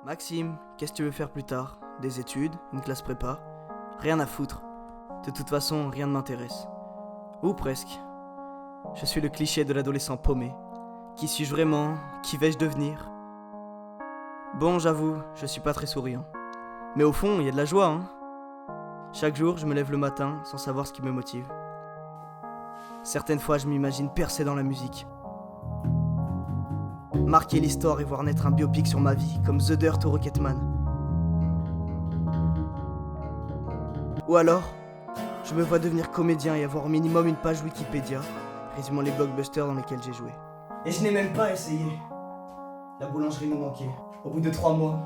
Maxime, qu'est-ce que tu veux faire plus tard? Des études? Une classe prépa? Rien à foutre. De toute façon, rien ne m'intéresse. Ou presque. Je suis le cliché de l'adolescent paumé. Qui suis-je vraiment? Qui vais-je devenir? Bon, j'avoue, je suis pas très souriant. Mais au fond, il y a de la joie, hein. Chaque jour, je me lève le matin sans savoir ce qui me motive. Certaines fois, je m'imagine percer dans la musique. Marquer l'histoire et voir naître un biopic sur ma vie, comme The Dirt ou Rocketman. Ou alors, je me vois devenir comédien et avoir au minimum une page Wikipédia, résumant les blockbusters dans lesquels j'ai joué. Et je n'ai même pas essayé. La boulangerie nous manquait. Au bout de 3 mois,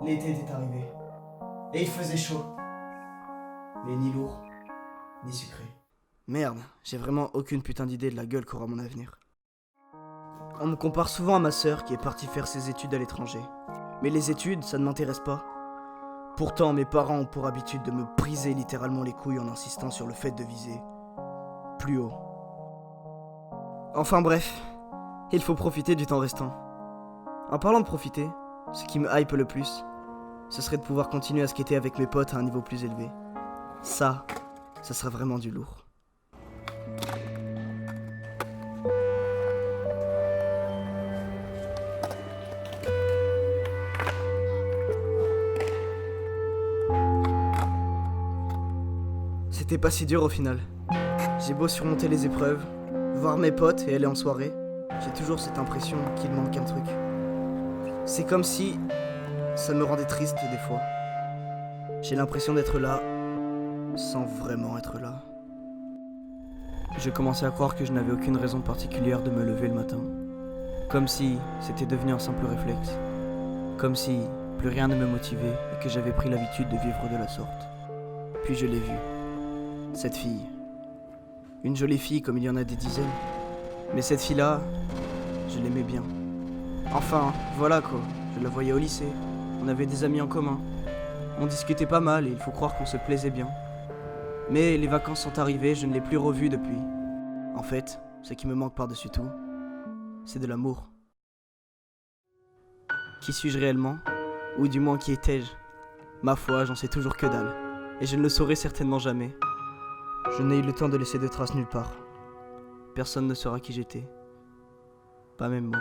l'été était arrivé. Et il faisait chaud. Mais ni lourd, ni sucré. Merde, j'ai vraiment aucune putain d'idée de la gueule qu'aura mon avenir. On me compare souvent à ma sœur qui est partie faire ses études à l'étranger. Mais les études, ça ne m'intéresse pas. Pourtant, mes parents ont pour habitude de me briser littéralement les couilles en insistant sur le fait de viser plus haut. Enfin bref, il faut profiter du temps restant. En parlant de profiter, ce qui me hype le plus, ce serait de pouvoir continuer à skater avec mes potes à un niveau plus élevé. Ça serait vraiment du lourd. C'était pas si dur au final. J'ai beau surmonter les épreuves, voir mes potes et aller en soirée, j'ai toujours cette impression qu'il manque un truc. C'est comme si ça me rendait triste des fois. J'ai l'impression d'être là sans vraiment être là. Je commençais à croire que je n'avais aucune raison particulière de me lever le matin. Comme si c'était devenu un simple réflexe. Comme si plus rien ne me motivait et que j'avais pris l'habitude de vivre de la sorte. Puis je l'ai vue. Cette fille. Une jolie fille comme il y en a des dizaines. Mais cette fille-là, je l'aimais bien. Enfin, voilà quoi. Je la voyais au lycée. On avait des amis en commun. On discutait pas mal et il faut croire qu'on se plaisait bien. Mais les vacances sont arrivées, je ne l'ai plus revue depuis. En fait, ce qui me manque par-dessus tout, c'est de l'amour. Qui suis-je réellement? Ou du moins qui étais-je? Ma foi, j'en sais toujours que dalle. Et je ne le saurai certainement jamais. Je n'ai eu le temps de laisser de traces nulle part. Personne ne saura qui j'étais. Pas même moi.